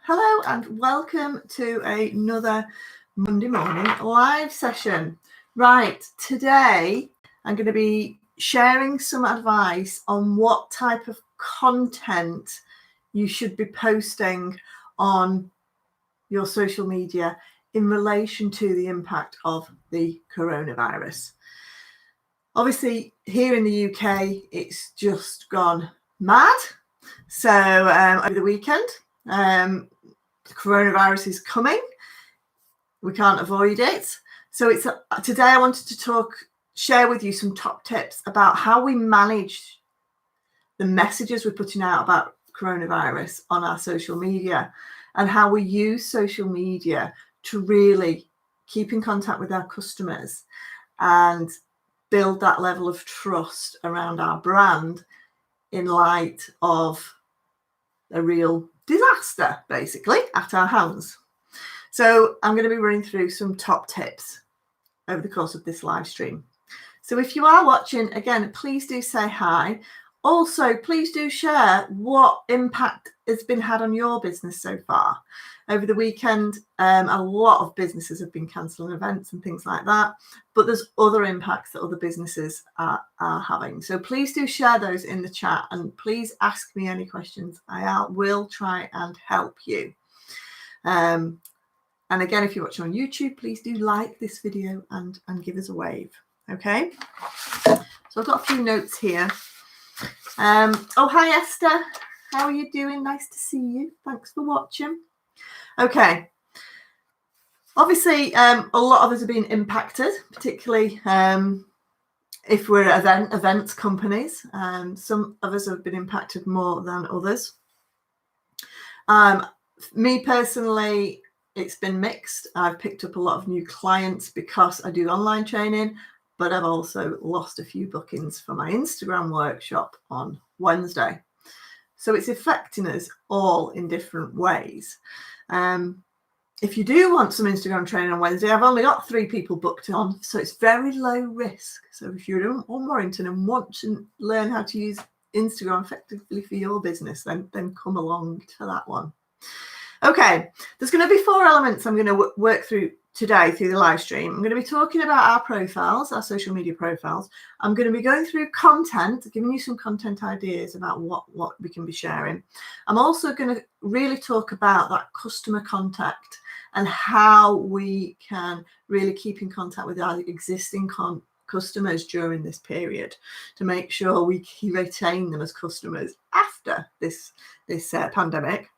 Hello and welcome to another Monday morning live session. Right, today I'm going to be sharing some advice on what type of content you should be posting on your social media in relation to the impact of the coronavirus. Obviously, here in the UK, it's just gone mad. So over the weekend, the coronavirus is coming. We can't avoid it. So today I wanted to share with you some top tips about how we manage the messages we're putting out about coronavirus on our social media and how we use social media to really keep in contact with our customers and build that level of trust around our brand in light of a real disaster, basically, at our hands. So I'm going to be running through some top tips over the course of this live stream. So if you are watching, again, please do say hi. Also, please do share what impact has been had on your business so far. Over the weekend, a lot of businesses have been cancelling events and things like that, but there's other impacts that other businesses are having. So please do share those in the chat and please ask me any questions. I will try and help you. And again, if you're watching on YouTube, please do like this video and give us a wave. Okay. So I've got a few notes here. Oh, hi, Esther. How are you doing? Nice to see you. Thanks for watching. Okay. Obviously, a lot of us have been impacted, particularly if we're events companies. Some of us have been impacted more than others. Me personally, it's been mixed. I've picked up a lot of new clients because I do online training, but I've also lost a few bookings for my Instagram workshop on Wednesday. So it's affecting us all in different ways. If you do want some Instagram training on Wednesday, I've only got 3 people booked on, so it's very low risk. So if you're in Warrington and want to learn how to use Instagram effectively for your business, then come along to that one. Okay, there's going to be 4 elements I'm going to work through today through the live stream. I'm going to be talking about our profiles, our social media profiles. I'm going to be going through content, giving you some content ideas about what we can be sharing. I'm also going to really talk about that customer contact and how we can really keep in contact with our existing customers during this period to make sure we retain them as customers after this pandemic.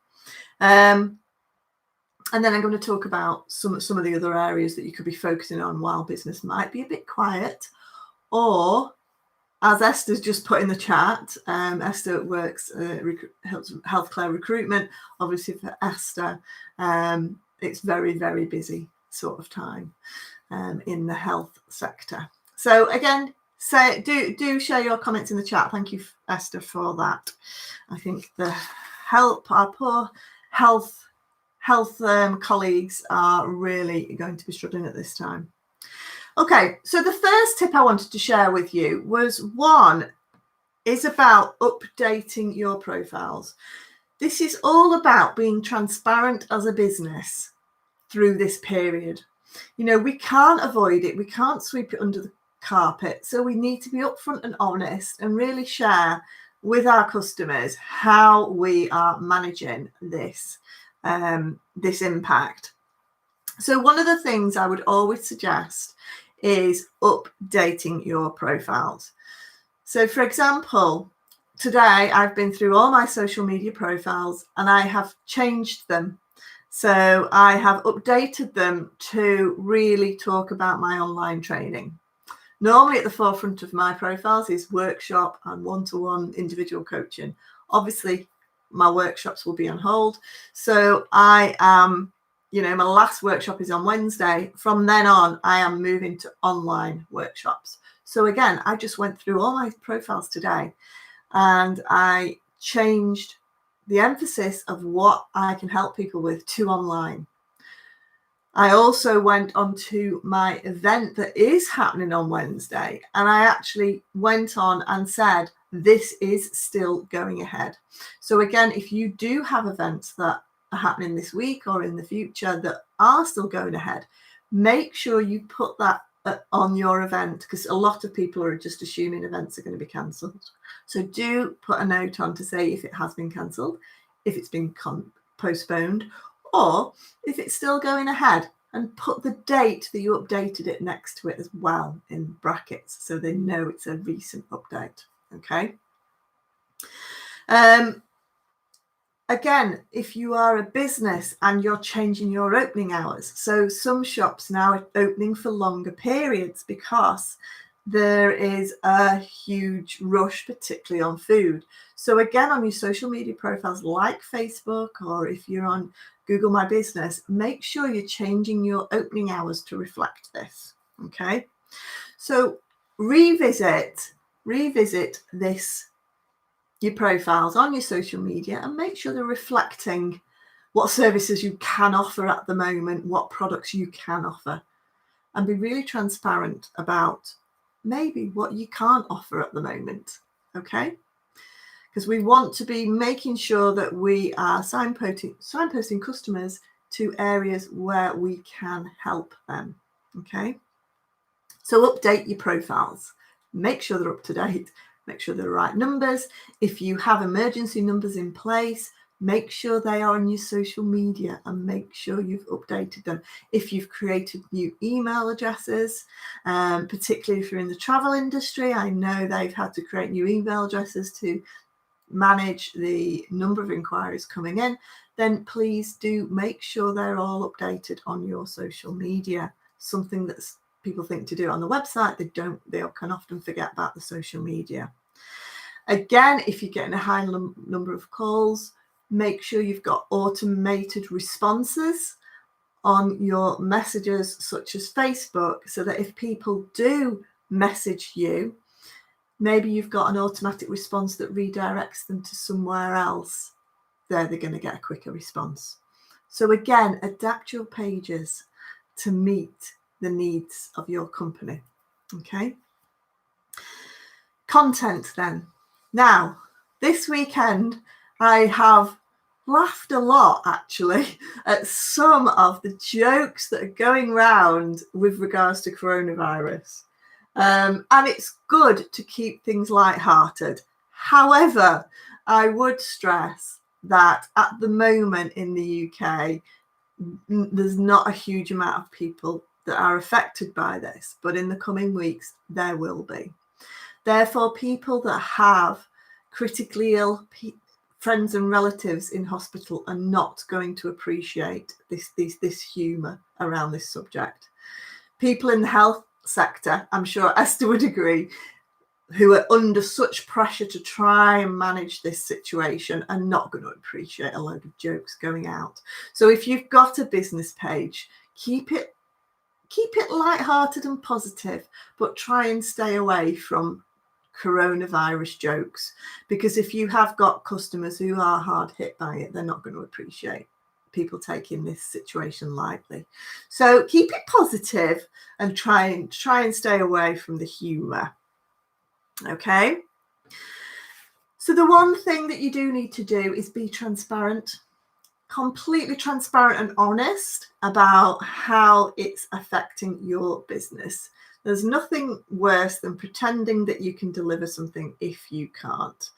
And then I'm going to talk about some of the other areas that you could be focusing on while business might be a bit quiet, or as Esther's just put in the chat, Esther works healthcare recruitment. Obviously for Esther, it's very, very busy sort of time in the health sector. So again, do share your comments in the chat. Thank you, Esther, for that. I think our poor health colleagues are really going to be struggling at this time. Okay, so the first tip I wanted to share with you is about updating your profiles. This is all about being transparent as a business through this period. You know, we can't avoid it. We can't sweep it under the carpet. So we need to be upfront and honest and really share with our customers how we are managing this impact. So one of the things I would always suggest is updating your profiles. So for example, today I've been through all my social media profiles and I have changed them. So I have updated them to really talk about my online training. Normally at the forefront of my profiles is workshop and one-to-one individual coaching. Obviously, my workshops will be on hold. So I am, my last workshop is on Wednesday. From then on, I am moving to online workshops. So again, I just went through all my profiles today and I changed the emphasis of what I can help people with to online. I also went on to my event that is happening on Wednesday, and I actually went on and said, this is still going ahead. So again, if you do have events that are happening this week or in the future that are still going ahead, make sure you put that on your event, because a lot of people are just assuming events are going to be cancelled. So do put a note on to say if it has been cancelled, if it's been postponed, or if it's still going ahead, and put the date that you updated it next to it as well in brackets so they know it's a recent update. Okay. Again, if you are a business and you're changing your opening hours, so some shops now are opening for longer periods because there is a huge rush, particularly on food. So again, on your social media profiles like Facebook, or if you're on Google My Business, make sure you're changing your opening hours to reflect this. Okay. So revisit this, your profiles on your social media, and make sure they're reflecting what services you can offer at the moment, what products you can offer, and be really transparent about maybe what you can't offer at the moment. Okay. Because we want to be making sure that we are signposting customers to areas where we can help them. Okay. So update your profiles, make sure they're up to date, make sure they're the right numbers. If you have emergency numbers in place, make sure they are on your social media and make sure you've updated them. If you've created new email addresses, particularly if you're in the travel industry, I know they've had to create new email addresses to manage the number of inquiries coming in, then please do make sure they're all updated on your social media. Something that's people think to do on the website, they can often forget about the social media. Again, if you're getting a high number of calls, make sure you've got automated responses on your messages such as Facebook, so that if people do message you, maybe you've got an automatic response that redirects them to somewhere else. They're going to get a quicker response. So again, adapt your pages to meet the needs of your company. Okay. Content then. Now, this weekend, I have laughed a lot actually at some of the jokes that are going round with regards to coronavirus. And it's good to keep things lighthearted. However, I would stress that at the moment in the UK, there's not a huge amount of people that are affected by this, but in the coming weeks, there will be. Therefore, people that have critically ill friends and relatives in hospital are not going to appreciate this humour around this subject. People in the health sector, I'm sure Esther would agree, who are under such pressure to try and manage this situation are not going to appreciate a load of jokes going out. So if you've got a business page, keep it lighthearted and positive, but try and stay away from coronavirus jokes, because if you have got customers who are hard hit by it, they're not going to appreciate people taking this situation lightly. So keep it positive and try and stay away from the humor. Okay. So the one thing that you do need to do is be transparent, completely transparent and honest about how it's affecting your business. There's nothing worse than pretending that you can deliver something if you can't,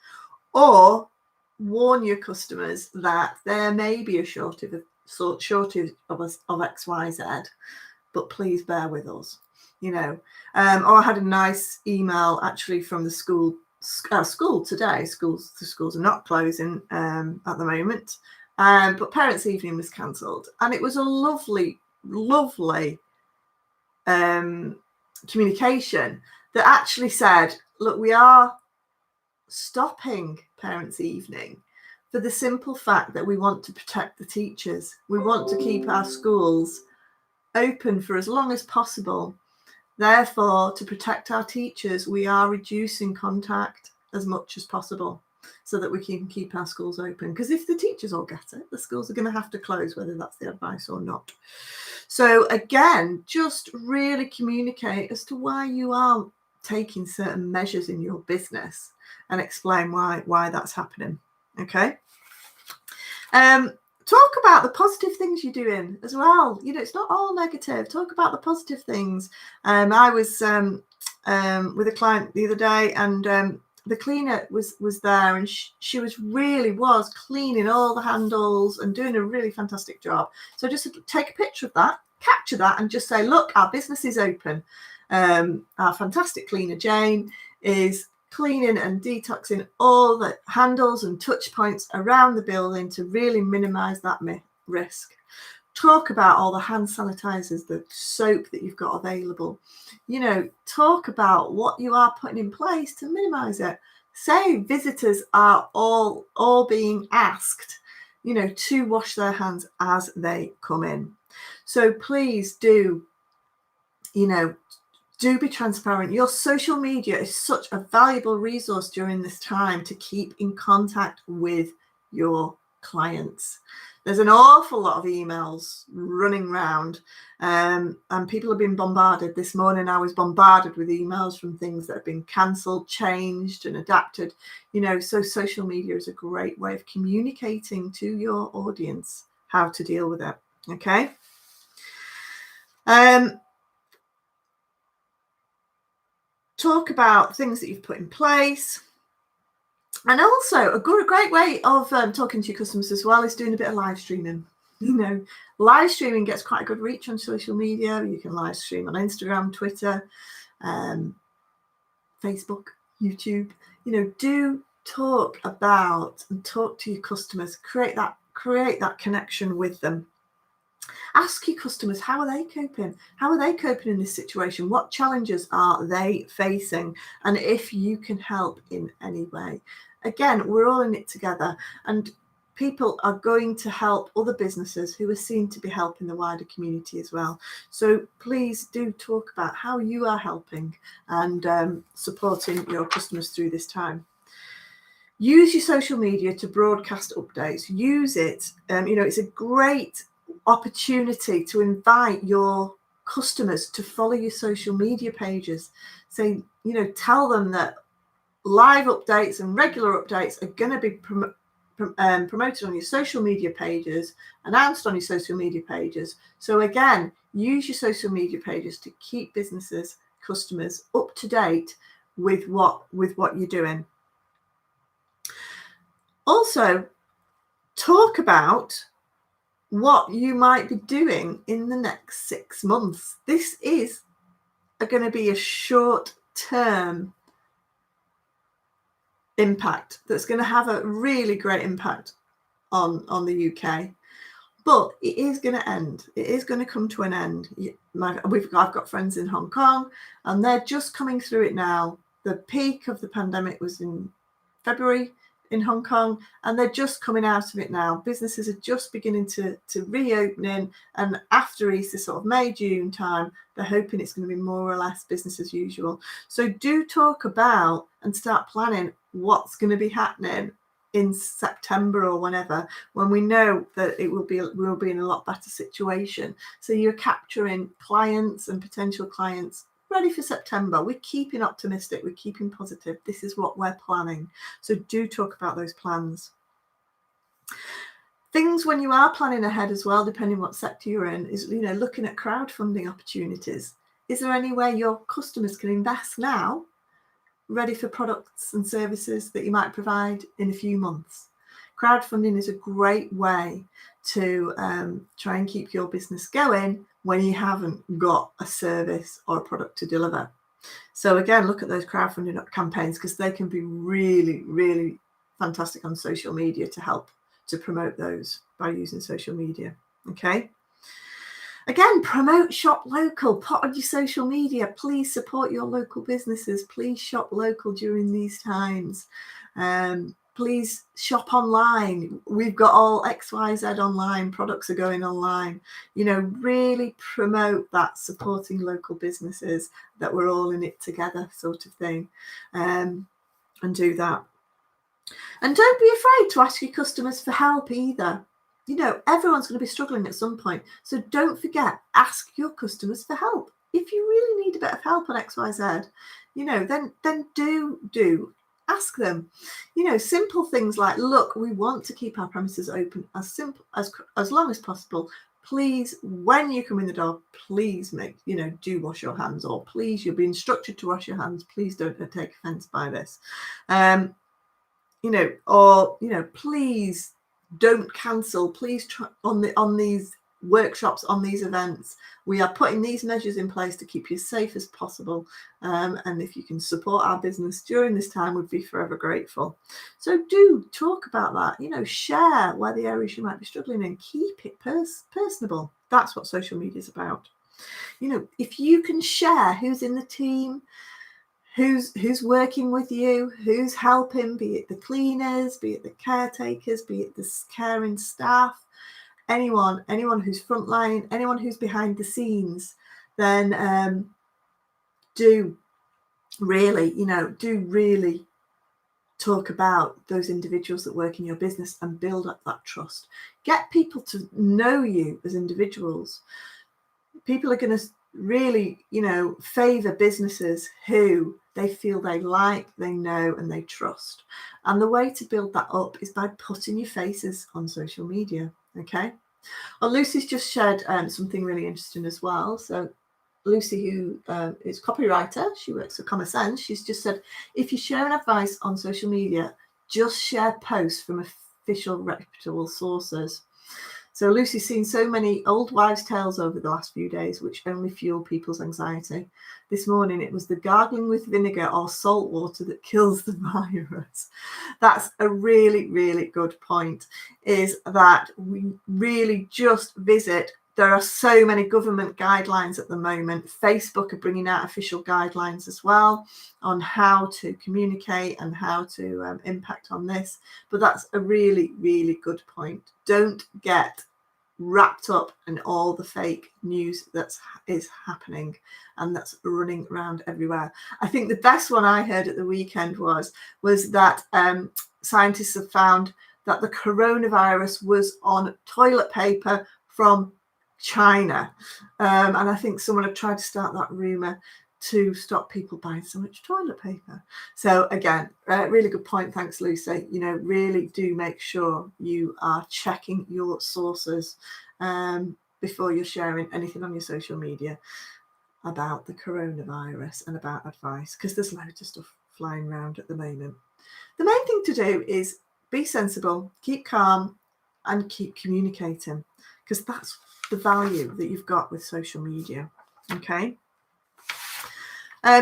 or warn your customers that there may be a shortage of XYZ, but please bear with us. Or I had a nice email actually from the school today. Schools are not closing at the moment, but Parents' Evening was cancelled, and it was a lovely communication that actually said, look, we are stopping Parents' Evening for the simple fact that we want to protect the teachers. We want to keep our schools open for as long as possible. Therefore, to protect our teachers, we are reducing contact as much as possible so that we can keep our schools open. Because if the teachers all get it, the schools are going to have to close, whether that's the advice or not. So again, just really communicate as to why you are taking certain measures in your business and explain why that's happening. Okay. Talk about the positive things you're doing as well. It's not all negative. Talk about the positive things. I was with a client the other day, and the cleaner was there, and she was cleaning all the handles and doing a really fantastic job. So just take a picture of that, capture that, and just say, look, our business is open. Our fantastic cleaner Jane is cleaning and detoxing all the handles and touch points around the building to really minimize that risk. Talk about all the hand sanitizers, the soap that you've got available. Talk about what you are putting in place to minimize it. Say visitors are all being asked, to wash their hands as they come in. So please do, do be transparent. Your social media is such a valuable resource during this time to keep in contact with your clients. There's an awful lot of emails running around, and people have been bombarded. This morning I was bombarded with emails from things that have been cancelled, changed and adapted. So social media is a great way of communicating to your audience how to deal with it. Okay. Talk about things that you've put in place. And also a great way of talking to your customers as well is doing a bit of live streaming. Live streaming gets quite a good reach on social media. You can live stream on Instagram, Twitter, Facebook, YouTube. Do talk about and talk to your customers. Create that connection with them. Ask your customers, how are they coping? How are they coping in this situation? What challenges are they facing? And if you can help in any way. Again, we're all in it together, and people are going to help other businesses who are seen to be helping the wider community as well. So please do talk about how you are helping and supporting your customers through this time. Use your social media to broadcast updates. Use it. It's a great opportunity to invite your customers to follow your social media pages. So, tell them that live updates and regular updates are going to be promoted on your social media pages, announced on your social media pages. So again, use your social media pages to keep businesses, customers up to date with what you're doing. Also, talk about what you might be doing in the next 6 months. This is going to be a short-term impact that's going to have a really great impact on the UK, but it is going to end. It is going to come to an end. I've got friends in Hong Kong, and they're just coming through it now. The peak of the pandemic was in February in Hong Kong, and they're just coming out of it now. Businesses are just beginning to reopening, and after Easter, sort of May, June time, they're hoping it's going to be more or less business as usual. So do talk about and start planning what's going to be happening in September or whenever, when we know that we'll be in a lot better situation. So you're capturing clients and potential clients ready for September. We're keeping optimistic, we're keeping positive. This is what we're planning. So do talk about those plans. Things when you are planning ahead as well, depending what sector you're in, is looking at crowdfunding opportunities. Is there any way your customers can invest now, ready for products and services that you might provide in a few months? Crowdfunding is a great way to try and keep your business going when you haven't got a service or a product to deliver. So again, look at those crowdfunding campaigns, because they can be really, really fantastic on social media to help to promote those by using social media. Okay. Again, promote shop local. Put on your social media. Please support your local businesses. Please shop local during these times. Please shop online. We've got all XYZ online. Products are going online. Really promote that, supporting local businesses, that we're all in it together sort of thing, and do that. And don't be afraid to ask your customers for help either. Everyone's going to be struggling at some point. So don't forget, ask your customers for help. If you really need a bit of help on XYZ, then do Ask them, simple things like, look, we want to keep our premises open as long as possible. Please, when you come in the door, please do wash your hands, or please, you'll be instructed to wash your hands. Please don't take offense by this. Please don't cancel. Please try on these workshops, on these events. We are putting these measures in place to keep you as safe as possible. And if you can support our business during this time, we'd be forever grateful. So do talk about that, share where the areas you might be struggling in, keep it personable. That's what social media is about. If you can share who's in the team, who's working with you, who's helping, be it the cleaners, be it the caretakers, be it the caring staff, anyone who's frontline, anyone who's behind the scenes, then do really talk about those individuals that work in your business and build up that trust. Get people to know you as individuals. People are going to really, favor businesses who they feel they like, they know, and they trust. And the way to build that up is by putting your faces on social media. Okay. Well, Lucy's just shared something really interesting as well. So Lucy, who is copywriter, she works for Common Sense, she's just said, if you're sharing advice on social media, just share posts from official reputable sources. So Lucy's seen so many old wives' tales over the last few days, which only fuel people's anxiety. This morning, it was the gargling with vinegar or salt water that kills the virus. That's a really, really good point, is that we really just visit. There are so many government guidelines at the moment. Facebook are bringing out official guidelines as well on how to communicate and how to impact on this. But that's a really, really good point. Don't get wrapped up in all the fake news that is happening and that's running around everywhere. I think the best one I heard at the weekend was that scientists have found that the coronavirus was on toilet paper from China. And I think someone had tried to start that rumor to stop people buying so much toilet paper. So again, really good point. Thanks, Lucy. Really do make sure you are checking your sources before you're sharing anything on your social media about the coronavirus and about advice, because there's loads of stuff flying around at the moment. The main thing to do is be sensible, keep calm, and keep communicating, because that's the value that you've got with social media. Okay.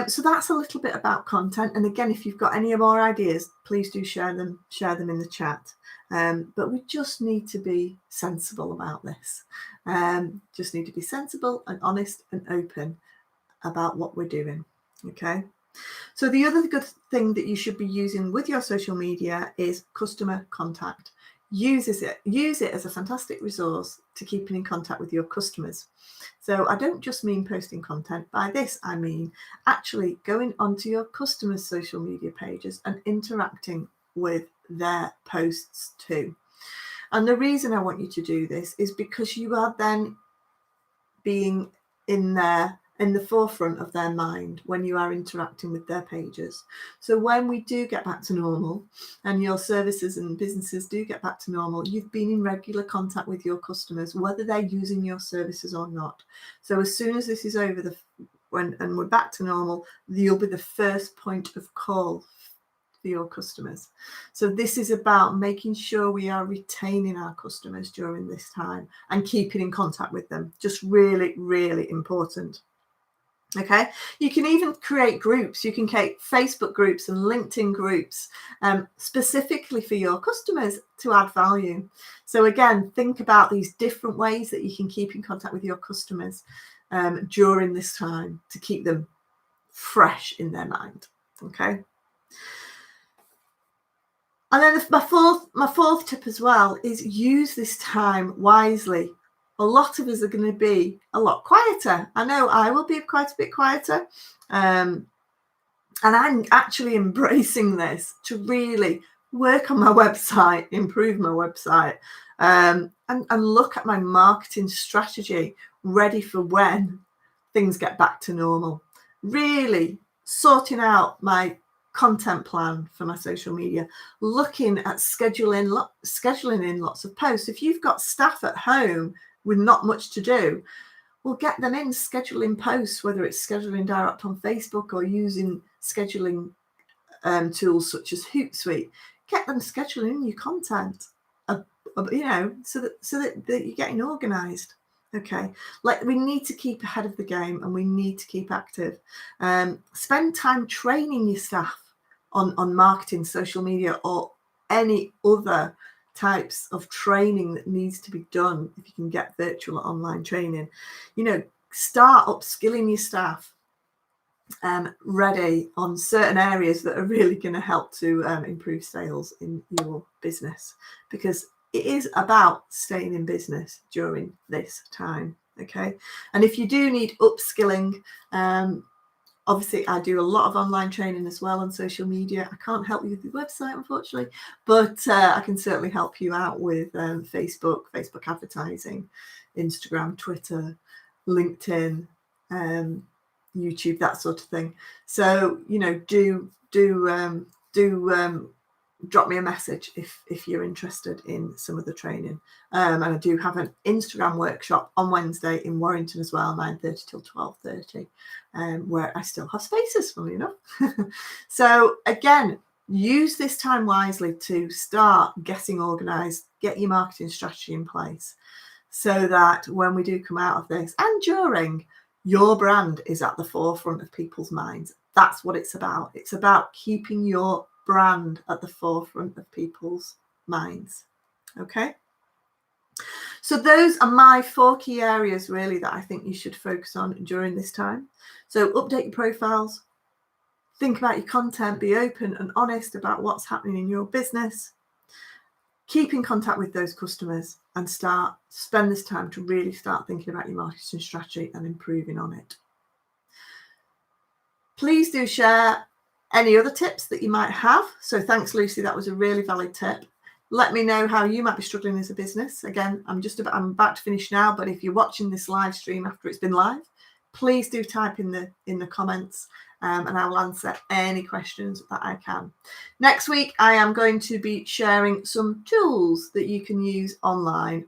So that's a little bit about content. And again, if you've got any more ideas, please do share them in the chat. But we just need to be sensible about this. Just need to be sensible and honest and open about what we're doing. Okay. So the other good thing that you should be using with your social media is customer contact. Use it as a fantastic resource to keeping in contact with your customers. So I don't just mean posting content. By this, I mean actually going onto your customers' social media pages and interacting with their posts too. And the reason I want you to do this is because you are then being in the forefront of their mind when you are interacting with their pages. So when we do get back to normal and your services and businesses do get back to normal, you've been in regular contact with your customers, whether they're using your services or not. So as soon as this is over and we're back to normal, you'll be the first point of call for your customers. So this is about making sure we are retaining our customers during this time and keeping in contact with them. Just really, really important. Okay, you can even create groups. You can create Facebook groups and LinkedIn groups specifically for your customers to add value. So again, think about these different ways that you can keep in contact with your customers during this time to keep them fresh in their mind. Okay. And then my fourth tip as well is use this time wisely. A lot of us are going to be a lot quieter. I know I will be quite a bit quieter. And I'm actually embracing this to really work on my website, improve my website, and look at my marketing strategy ready for when things get back to normal. Really sorting out my content plan for my social media, looking at scheduling in lots of posts. If you've got staff at home with not much to do, well, get them in scheduling posts, whether it's scheduling direct on Facebook or using scheduling tools such as Hootsuite. Get them scheduling your content, so that you're getting organized. Okay, like we need to keep ahead of the game and we need to keep active. Spend time training your staff on marketing, social media, or any other types of training that needs to be done. If you can get virtual or online training, start upskilling your staff ready on certain areas that are really going to help to improve sales in your business, because it is about staying in business during this time. Okay, and if you do need upskilling, obviously I do a lot of online training as well on social media. I can't help you with the website, unfortunately, but I can certainly help you out with Facebook advertising, Instagram, Twitter, LinkedIn, YouTube, that sort of thing. So do drop me a message if you're interested in some of the training. And I do have an Instagram workshop on Wednesday in Warrington as well, 9:30 till 12:30, where I still have spaces, funnily enough. So again, use this time wisely to start getting organized, get your marketing strategy in place, so that when we do come out of this and during, your brand is at the forefront of people's minds. That's what it's about. It's about keeping your brand at the forefront of people's minds. Okay. So those are my 4 key areas really that I think you should focus on during this time. So update your profiles, think about your content, be open and honest about what's happening in your business, keep in contact with those customers, and spend this time to really start thinking about your marketing strategy and improving on it. Please do share any other tips that you might have. So thanks, Lucy. That was a really valid tip. Let me know how you might be struggling as a business. Again, I'm about to finish now, but if you're watching this live stream after it's been live, please do type in the comments, and I will answer any questions that I can. Next week, I am going to be sharing some tools that you can use online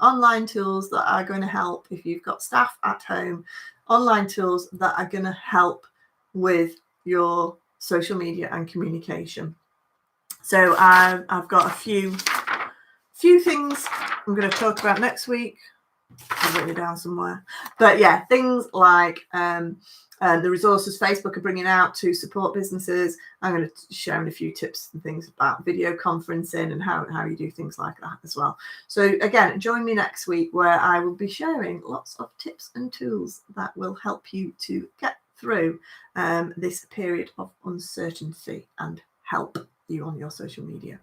tools that are going to help if you've got staff at home, online tools that are going to help with your social media and communication. So I've got a few things I'm going to talk about next week. I've written it down somewhere. But yeah, things like the resources Facebook are bringing out to support businesses. I'm going to share a few tips and things about video conferencing and how you do things like that as well. So again, join me next week where I will be sharing lots of tips and tools that will help you to get through this period of uncertainty and help you on your social media.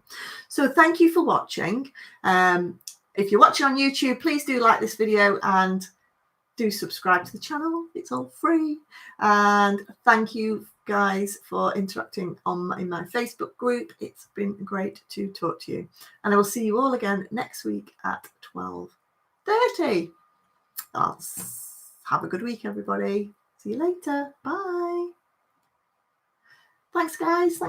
So thank you for watching. If you're watching on YouTube, please do like this video and do subscribe to the channel. It's all free. And thank you guys for interacting in my Facebook group. It's been great to talk to you. And I will see you all again next week at 12:30. Have a good week, everybody. See you later. Bye. Thanks, guys. Thanks.